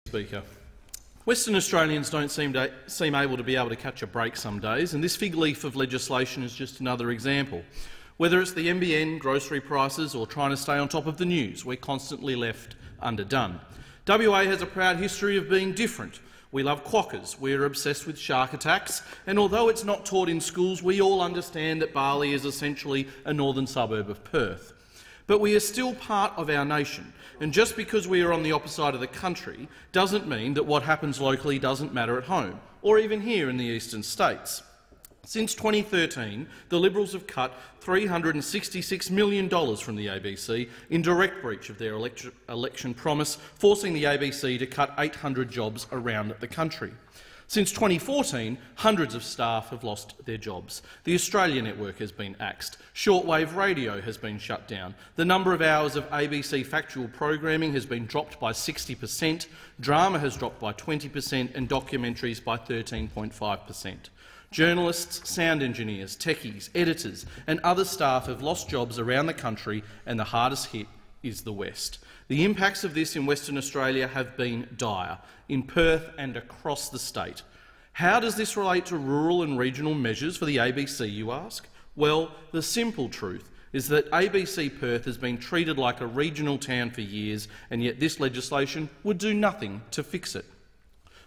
Speaker. Western Australians don't seem able to catch a break some days, and this fig leaf of legislation is just another example. Whether it's the NBN, grocery prices or trying to stay on top of the news, we're constantly left underdone. WA has a proud history of being different. We love quokkas, we're obsessed with shark attacks, and although it's not taught in schools, we all understand that Bali is essentially a northern suburb of Perth. But we are still part of our nation, and just because we are on the opposite side of the country doesn't mean that what happens locally doesn't matter at home, or even here in the eastern states. Since 2013, the Liberals have cut $366 million from the ABC in direct breach of their election promise, forcing the ABC to cut 800 jobs around the country. Since 2014, hundreds of staff have lost their jobs. The Australia Network has been axed. Shortwave radio has been shut down. The number of hours of ABC factual programming has been dropped by 60%, drama has dropped by 20% and documentaries by 13.5%. Journalists, sound engineers, techies, editors and other staff have lost jobs around the country, and the hardest hit is the West. The impacts of this in Western Australia have been dire, in Perth and across the state. How does this relate to rural and regional measures for the ABC, you ask? Well, the simple truth is that ABC Perth has been treated like a regional town for years, and yet this legislation would do nothing to fix it.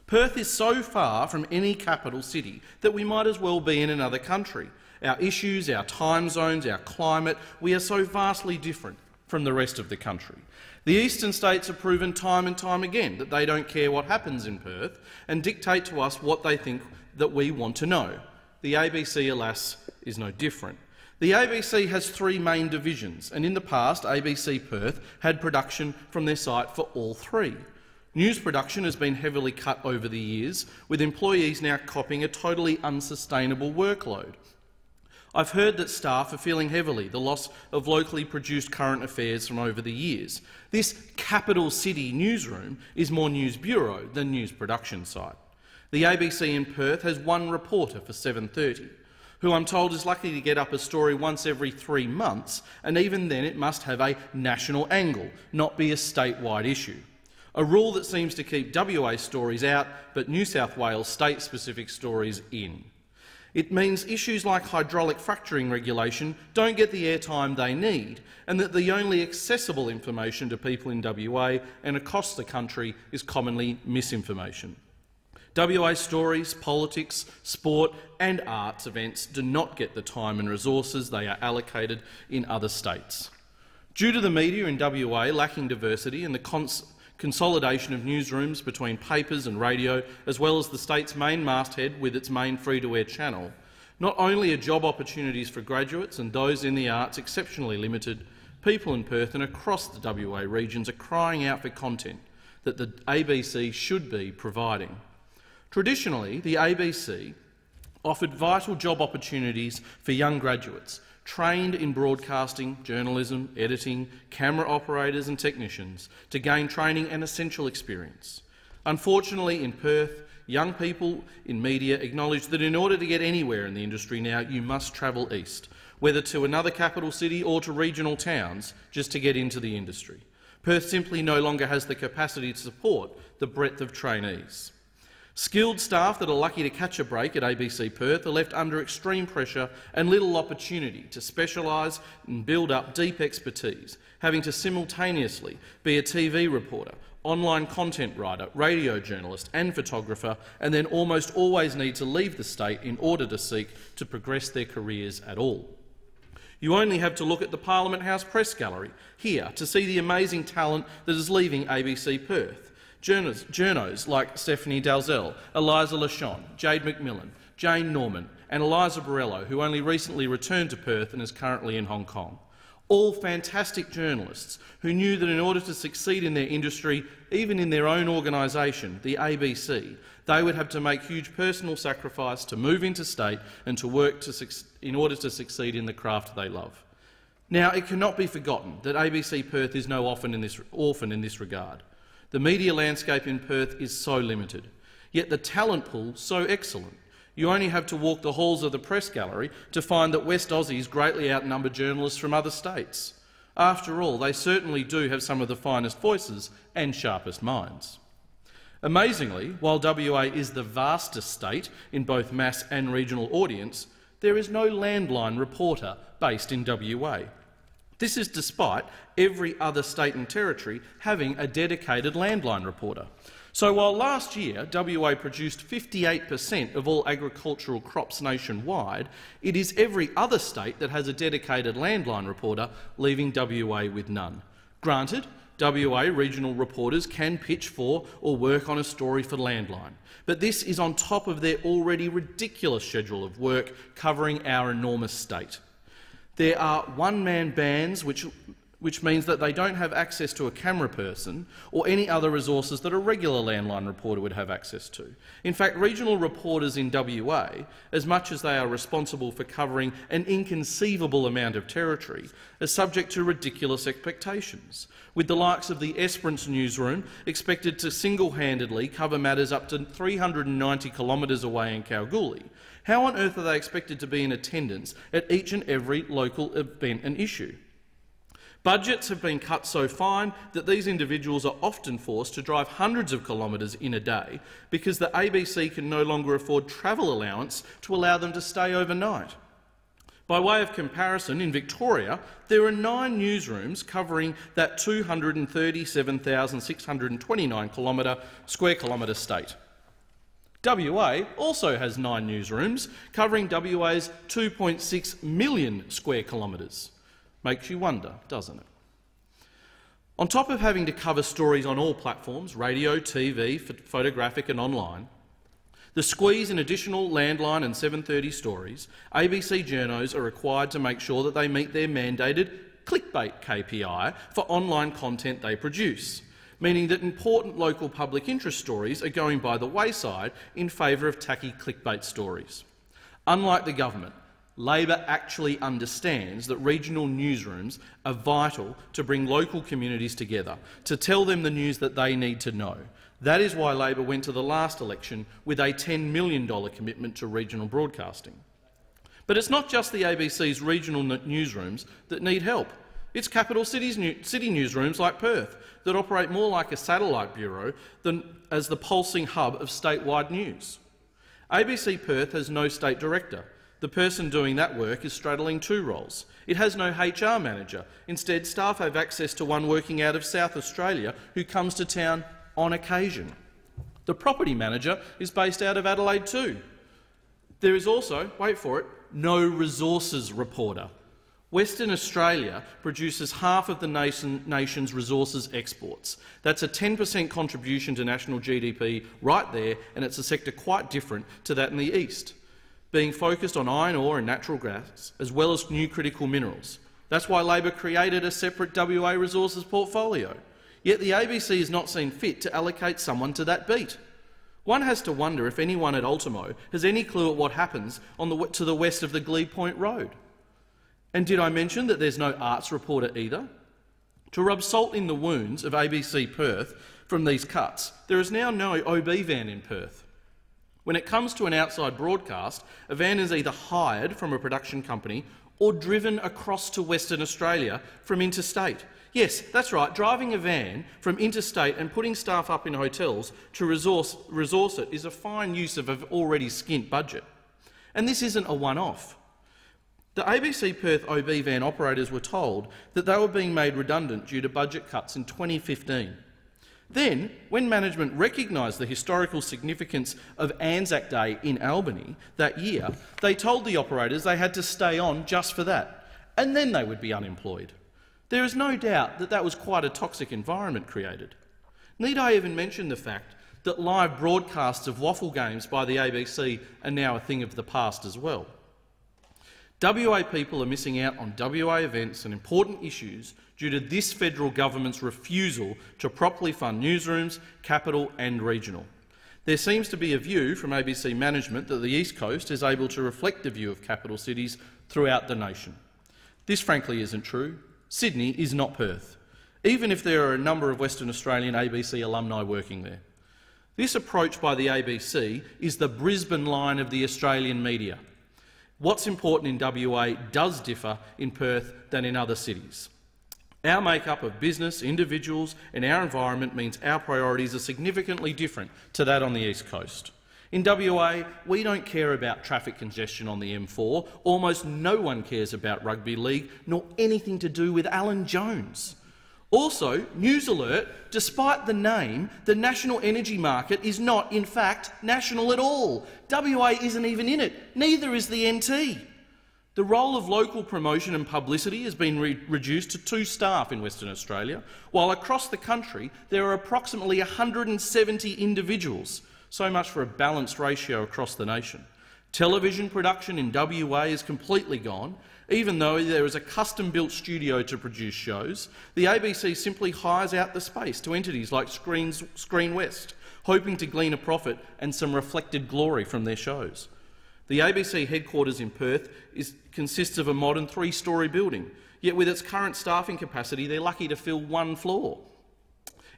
Perth is so far from any capital city that we might as well be in another country. Our issues, our time zones, our climate, we are so vastly different from the rest of the country. The eastern states have proven time and time again that they don't care what happens in Perth and dictate to us what they think that we want to know. The ABC, alas, is no different. The ABC has three main divisions, and in the past ABC Perth had production from their site for all three. News production has been heavily cut over the years, with employees now copping a totally unsustainable workload. I've heard that staff are feeling heavily the loss of locally produced current affairs from over the years. This capital city newsroom is more news bureau than news production site. The ABC in Perth has one reporter for 7:30, who I'm told is lucky to get up a story once every 3 months, and even then it must have a national angle, not be a statewide issue. A rule that seems to keep WA stories out but New South Wales state-specific stories in. It means issues like hydraulic fracturing regulation don't get the airtime they need, and that the only accessible information to people in WA and across the country is commonly misinformation. WA stories, politics, sport and arts events do not get the time and resources they are allocated in other states. Due to the media in WA lacking diversity and the consolidation of newsrooms between papers and radio, as well as the state's main masthead with its main free-to-air channel, not only are job opportunities for graduates and those in the arts exceptionally limited, people in Perth and across the WA regions are crying out for content that the ABC should be providing. Traditionally, the ABC offered vital job opportunities for young graduates trained in broadcasting, journalism, editing, camera operators and technicians to gain training and essential experience. Unfortunately, in Perth, young people in media acknowledge that in order to get anywhere in the industry now, you must travel east, whether to another capital city or to regional towns, just to get into the industry. Perth simply no longer has the capacity to support the breadth of trainees. Skilled staff that are lucky to catch a break at ABC Perth are left under extreme pressure and little opportunity to specialise and build up deep expertise, having to simultaneously be a TV reporter, online content writer, radio journalist and photographer, and then almost always need to leave the state in order to seek to progress their careers at all. You only have to look at the Parliament House Press Gallery here to see the amazing talent that is leaving ABC Perth. Journos like Stephanie Dalzell, Eliza Lachon, Jade McMillan, Jane Norman and Eliza Borrello, who only recently returned to Perth and is currently in Hong Kong. All fantastic journalists who knew that in order to succeed in their industry, even in their own organisation, the ABC, they would have to make huge personal sacrifice to move interstate and to work in order to succeed in the craft they love. Now, it cannot be forgotten that ABC Perth is no orphan in this regard. The media landscape in Perth is so limited, yet the talent pool so excellent. You only have to walk the halls of the press gallery to find that West Aussies greatly outnumber journalists from other states. After all, they certainly do have some of the finest voices and sharpest minds. Amazingly, while WA is the vastest state in both mass and regional audience, there is no landline reporter based in WA. This is despite every other state and territory having a dedicated landline reporter. So while last year WA produced 58% of all agricultural crops nationwide, it is every other state that has a dedicated landline reporter, leaving WA with none. Granted, WA regional reporters can pitch for or work on a story for Landline, but this is on top of their already ridiculous schedule of work covering our enormous state. There are one-man bands, which means that they don't have access to a camera person or any other resources that a regular landline reporter would have access to. In fact, regional reporters in WA, as much as they are responsible for covering an inconceivable amount of territory, are subject to ridiculous expectations, with the likes of the Esperance newsroom expected to single-handedly cover matters up to 390 kilometres away in Keogh. How on earth are they expected to be in attendance at each and every local event and issue? Budgets have been cut so fine that these individuals are often forced to drive hundreds of kilometres in a day because the ABC can no longer afford travel allowance to allow them to stay overnight. By way of comparison, in Victoria, there are 9 newsrooms covering that 237,629 square kilometre state. WA also has 9 newsrooms covering WA's 2.6 million square kilometres. Makes you wonder, doesn't it? On top of having to cover stories on all platforms, radio, TV, photographic and online, the squeeze in additional landline and 7:30 stories, ABC journos are required to make sure that they meet their mandated clickbait KPI for online content they produce, meaning that important local public interest stories are going by the wayside in favour of tacky clickbait stories. Unlike the government, Labor actually understands that regional newsrooms are vital to bring local communities together, to tell them the news that they need to know. That is why Labor went to the last election with a $10 million commitment to regional broadcasting. But it's not just the ABC's regional newsrooms that need help. It's capital city newsrooms like Perth that operate more like a satellite bureau than as the pulsing hub of statewide news. ABC Perth has no state director. The person doing that work is straddling 2 roles. It has no HR manager. Instead, staff have access to one working out of South Australia who comes to town on occasion. The property manager is based out of Adelaide too. There is also, wait for it, no resources reporter. Western Australia produces half of the nation's resources exports. That's a 10% contribution to national GDP right there, and it's a sector quite different to that in the east, being focused on iron ore and natural gas, as well as new critical minerals. That's why Labor created a separate WA resources portfolio. Yet the ABC has not seen fit to allocate someone to that beat. One has to wonder if anyone at Ultimo has any clue at what happens to the west of the Glebe Point Road. And did I mention that there's no arts reporter either? To rub salt in the wounds of ABC Perth from these cuts, there is now no OB van in Perth. When it comes to an outside broadcast, a van is either hired from a production company or driven across to Western Australia from interstate. Yes, that's right, driving a van from interstate and putting staff up in hotels to resource it is a fine use of an already skint budget. And this isn't a one-off. The ABC Perth OB van operators were told that they were being made redundant due to budget cuts in 2015. Then, when management recognised the historical significance of Anzac Day in Albany that year, they told the operators they had to stay on just for that, and then they would be unemployed. There is no doubt that that was quite a toxic environment created. Need I even mention the fact that live broadcasts of waffle games by the ABC are now a thing of the past as well? WA people are missing out on WA events and important issues due to this federal government's refusal to properly fund newsrooms, capital and regional. There seems to be a view from ABC management that the East Coast is able to reflect the view of capital cities throughout the nation. This frankly isn't true. Sydney is not Perth, even if there are a number of Western Australian ABC alumni working there. This approach by the ABC is the Brisbane line of the Australian media. What's important in WA does differ in Perth than in other cities. Our makeup of business, individuals and our environment means our priorities are significantly different to that on the East Coast. In WA, we don't care about traffic congestion on the M4. Almost no one cares about rugby league, nor anything to do with Alan Jones. Also, News Alert, despite the name, the national energy market is not, in fact, national at all. WA isn't even in it, neither is the NT. The role of local promotion and publicity has been reduced to 2 staff in Western Australia, while across the country there are approximately 170 individuals. So much for a balanced ratio across the nation. Television production in WA is completely gone. Even though there is a custom-built studio to produce shows, the ABC simply hires out the space to entities like Screen West, hoping to glean a profit and some reflected glory from their shows. The ABC headquarters in Perth consists of a modern 3-storey building, yet with its current staffing capacity they're lucky to fill 1 floor.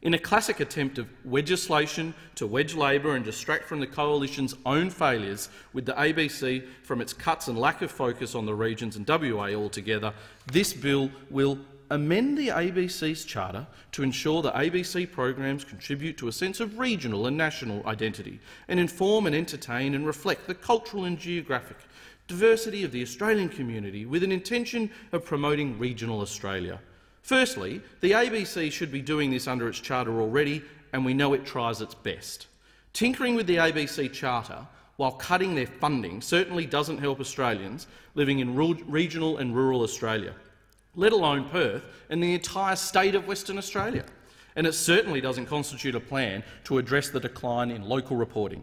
In a classic attempt of legislation to wedge Labor and distract from the Coalition's own failures with the ABC from its cuts and lack of focus on the regions and WA altogether, this bill will amend the ABC's charter to ensure that ABC programs contribute to a sense of regional and national identity and inform and entertain and reflect the cultural and geographic diversity of the Australian community with an intention of promoting regional Australia. Firstly, the ABC should be doing this under its charter already, and we know it tries its best. Tinkering with the ABC charter while cutting their funding certainly doesn't help Australians living in regional and rural Australia, let alone Perth and the entire state of Western Australia. And it certainly doesn't constitute a plan to address the decline in local reporting.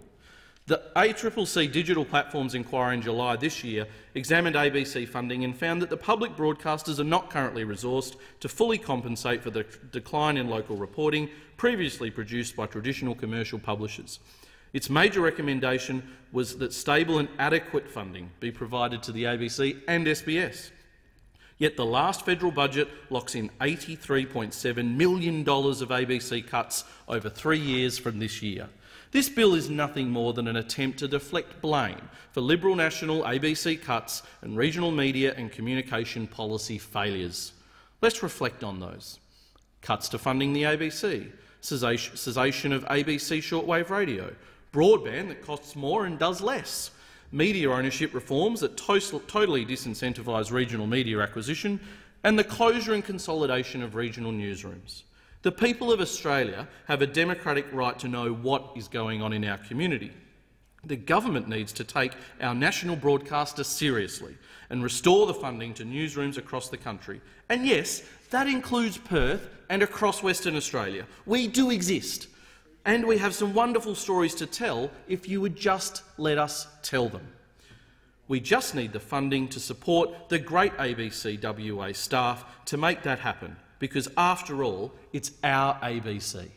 The ACCC Digital Platforms Inquiry in July this year examined ABC funding and found that the public broadcasters are not currently resourced to fully compensate for the decline in local reporting previously produced by traditional commercial publishers. Its major recommendation was that stable and adequate funding be provided to the ABC and SBS. Yet the last federal budget locks in $83.7 million of ABC cuts over 3 years from this year. This bill is nothing more than an attempt to deflect blame for Liberal national ABC cuts and regional media and communication policy failures. Let's reflect on those. Cuts to funding the ABC, cessation of ABC shortwave radio, broadband that costs more and does less, media ownership reforms that totally disincentivise regional media acquisition, and the closure and consolidation of regional newsrooms. The people of Australia have a democratic right to know what is going on in our community. The government needs to take our national broadcaster seriously and restore the funding to newsrooms across the country. And yes, that includes Perth and across Western Australia. We do exist, and we have some wonderful stories to tell if you would just let us tell them. We just need the funding to support the great ABC WA staff to make that happen, because after all, it's our ABC.